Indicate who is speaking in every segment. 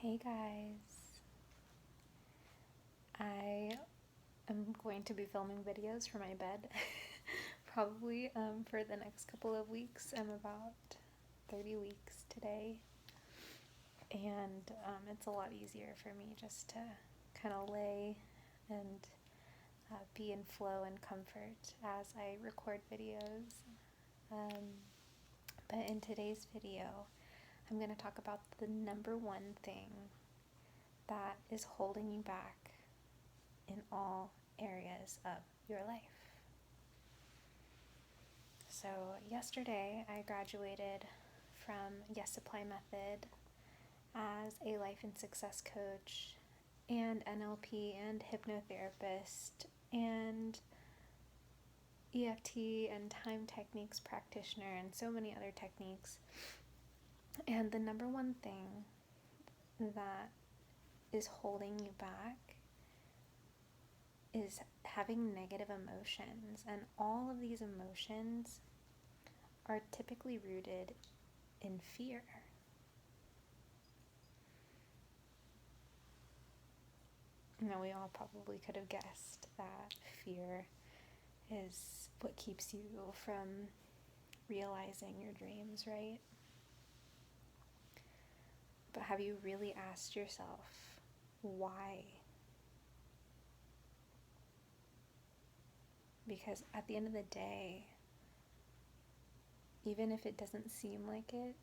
Speaker 1: Hey guys, I am going to be filming videos from my bed probably for the next couple of weeks. I'm about 30 weeks today, and it's a lot easier for me just to kind of lay and be in flow and comfort as I record videos. But in today's video, I'm going to talk about the number one thing that is holding you back in all areas of your life. So yesterday I graduated from Yes Apply Method as a life and success coach and NLP and hypnotherapist and EFT and time techniques practitioner and so many other techniques. And the number one thing that is holding you back is having negative emotions, and all of these emotions are typically rooted in fear. Now, we all probably could have guessed that fear is what keeps you from realizing your dreams, right? But have you really asked yourself why? Because at the end of the day, even if it doesn't seem like it,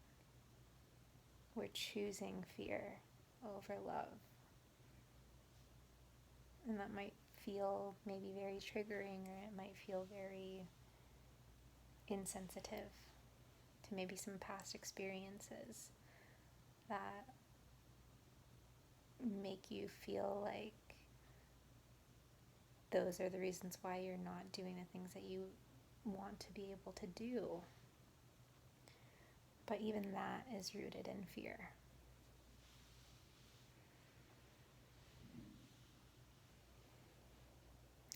Speaker 1: we're choosing fear over love. And that might feel maybe very triggering, or it might feel very insensitive to maybe some past experiences that make you feel like those are the reasons why you're not doing the things that you want to be able to do. But even that is rooted in fear.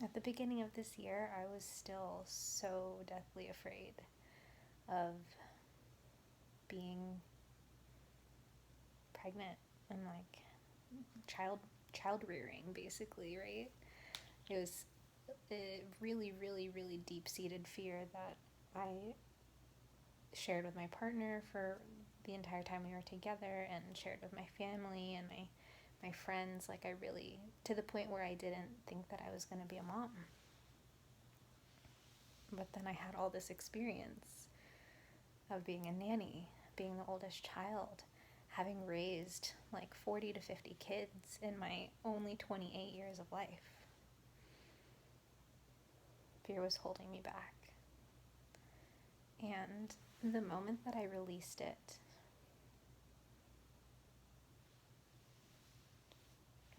Speaker 1: At the beginning of this year, I was still so deathly afraid of being pregnant and like child rearing, basically, right? It was a really, really, really deep-seated fear that I shared with my partner for the entire time we were together, and shared with my family and my friends, like I really, to the point where I didn't think that I was going to be a mom. But then I had all this experience of being a nanny, being the oldest child, having raised like 40 to 50 kids in my only 28 years of life. Fear was holding me back. And the moment that I released it,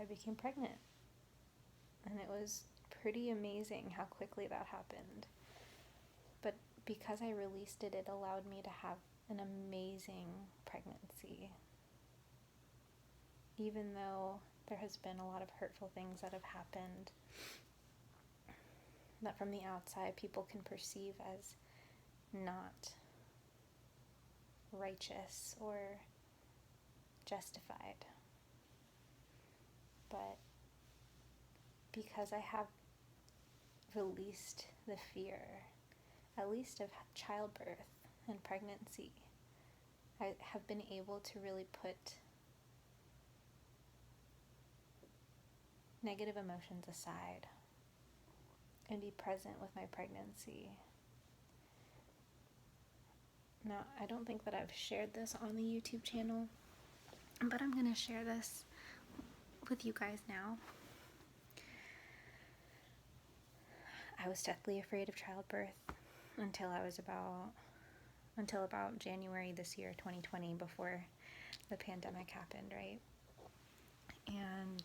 Speaker 1: I became pregnant. And it was pretty amazing how quickly that happened. But because I released it, it allowed me to have an amazing pregnancy. Even though there has been a lot of hurtful things that have happened that from the outside people can perceive as not righteous or justified. But because I have released the fear, at least of childbirth and pregnancy, I have been able to really put negative emotions aside and be present with my pregnancy. Now, I don't think that I've shared this on the YouTube channel, but I'm going to share this with you guys now. I was deathly afraid of childbirth until about January this year, 2020, before the pandemic happened, right? And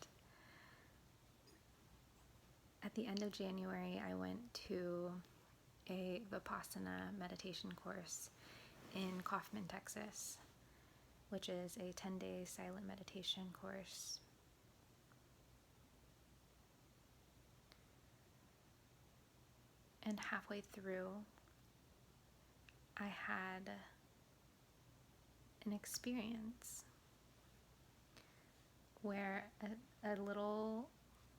Speaker 1: at the end of January, I went to a Vipassana meditation course in Kaufman, Texas, which is a 10-day silent meditation course. And halfway through, I had an experience where a little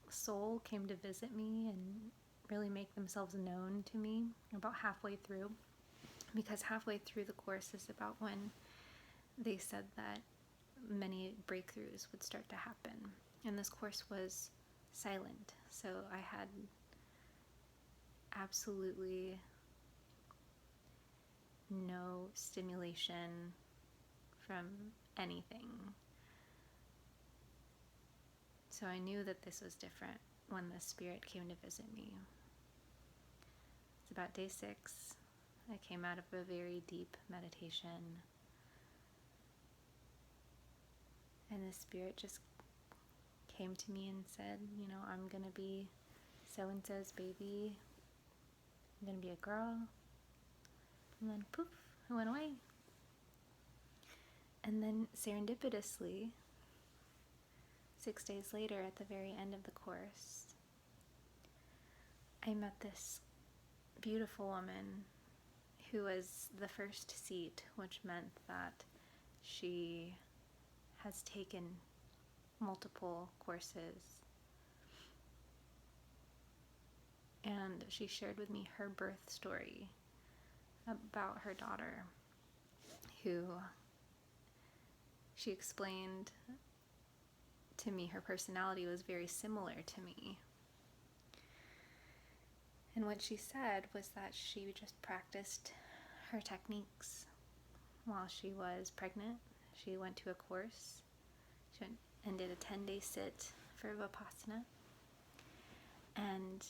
Speaker 1: soul came to visit me and really make themselves known to me about halfway through, because halfway through the course is about when they said that many breakthroughs would start to happen. And this course was silent, so I had absolutely no stimulation from anything. So I knew that this was different when the Spirit came to visit me. It's about day 6. I came out of a very deep meditation, and the Spirit just came to me and said, I'm going to be so-and-so's baby. I'm going to be a girl. And then poof, it went away. And then serendipitously, 6 days later, at the very end of the course, I met this beautiful woman who was the first seat, which meant that she has taken multiple courses. And she shared with me her birth story about her daughter, who she explained to me her personality was very similar to me. And what she said was that she just practiced her techniques while she was pregnant. She went to a course. She went and did a 10-day sit for Vipassana. And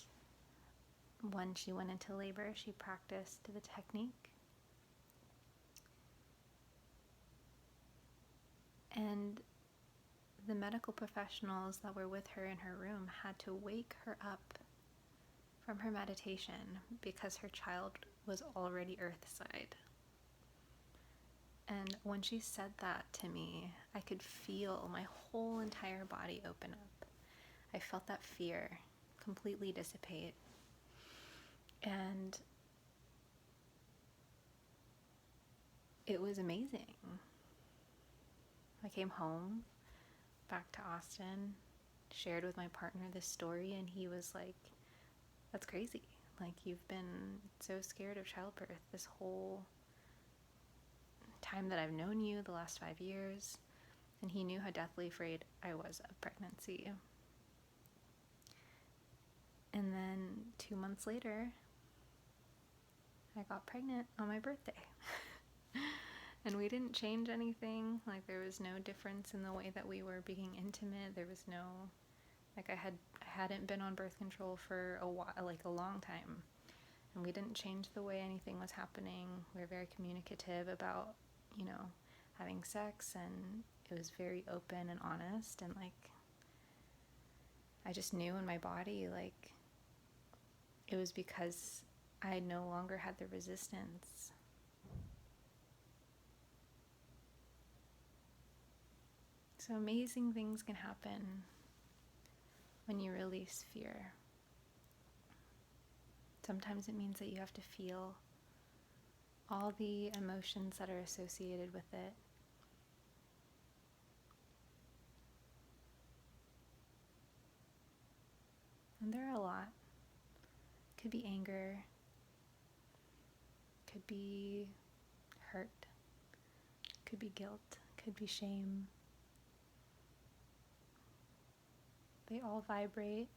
Speaker 1: when she went into labor, she practiced the technique. And the medical professionals that were with her in her room had to wake her up from her meditation because her child was already earthside. And when she said that to me, I could feel my whole entire body open up. I felt that fear completely dissipate. And it was amazing. I came home, back to Austin, shared with my partner this story, and he was like, that's crazy. Like, you've been so scared of childbirth this whole time that I've known you, the last 5 years. And he knew how deathly afraid I was of pregnancy. And then 2 months later, I got pregnant on my birthday. And we didn't change anything. Like, there was no difference in the way that we were being intimate. There was no, like, I hadn't been on birth control for a while, like a long time. And we didn't change the way anything was happening. We were very communicative about, having sex, and it was very open and honest. And, like, I just knew in my body, like, it was because I no longer had the resistance. So amazing things can happen when you release fear. Sometimes it means that you have to feel all the emotions that are associated with it. And there are a lot. Could be anger, could be hurt, could be guilt, could be shame. They all vibrate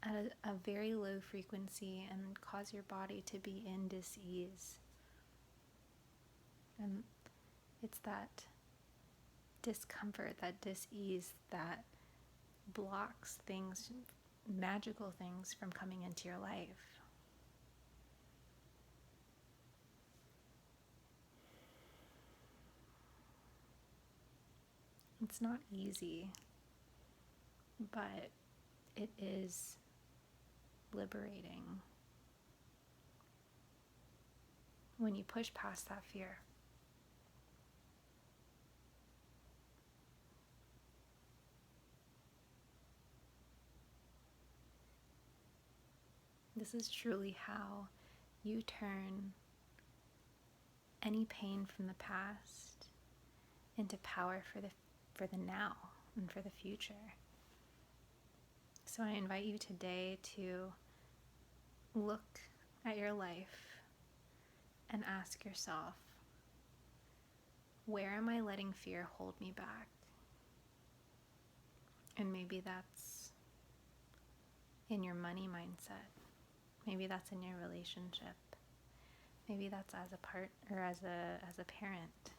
Speaker 1: at a very low frequency and cause your body to be in dis-ease. And it's that discomfort, that dis-ease that blocks things, magical things, from coming into your life. It's not easy, but it is liberating when you push past that fear. This is truly how you turn any pain from the past into power for the now, and for the future. So I invite you today to look at your life and ask yourself, where am I letting fear hold me back? And maybe that's in your money mindset. Maybe that's in your relationship. Maybe that's as a partner, as a parent.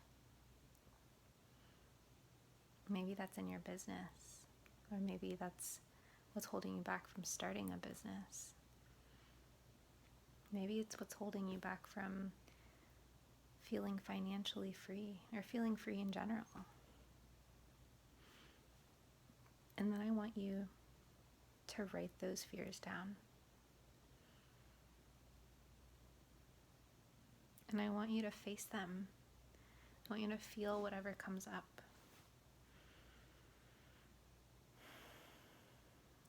Speaker 1: Maybe that's in your business. Or maybe that's what's holding you back from starting a business. Maybe it's what's holding you back from feeling financially free or feeling free in general. And then I want you to write those fears down. And I want you to face them. I want you to feel whatever comes up.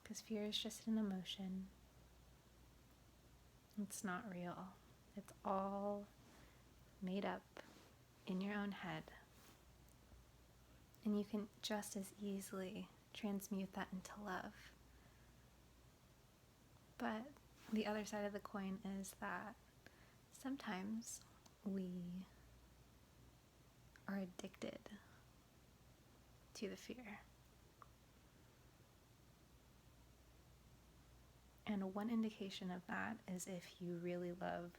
Speaker 1: Because fear is just an emotion. It's not real. It's all made up in your own head. And you can just as easily transmute that into love. But the other side of the coin is that sometimes we are addicted to the fear. And one indication of that is if you really love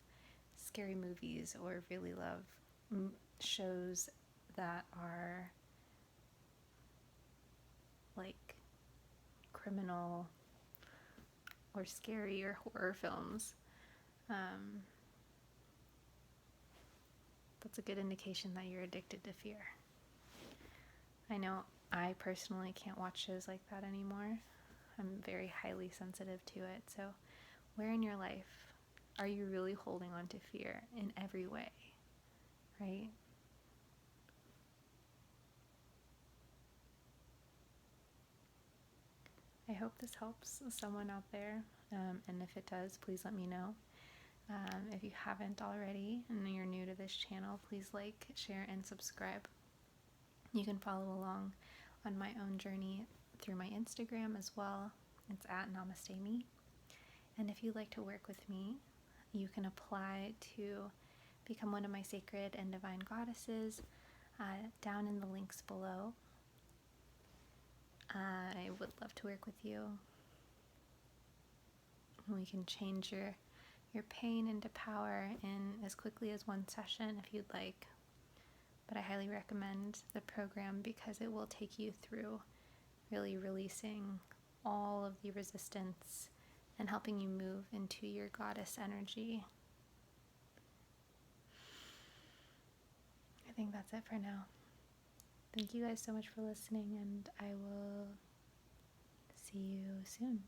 Speaker 1: scary movies or really love shows that are like criminal or scary or horror films. That's a good indication that you're addicted to fear. I know I personally can't watch shows like that anymore. I'm very highly sensitive to it. So where in your life are you really holding on to fear in every way, right? I hope this helps someone out there. And if it does, please let me know. If you haven't already and you're new to this channel, please like, share, and subscribe. You can follow along on my own journey through my Instagram as well. It's at Namaste Me. And if you'd like to work with me, you can apply to become one of my sacred and divine goddesses down in the links below. I would love to work with you. We can change your pain into power in as quickly as one session if you'd like. But I highly recommend the program because it will take you through really releasing all of the resistance and helping you move into your goddess energy. I think that's it for now. Thank you guys so much for listening, and I will see you soon.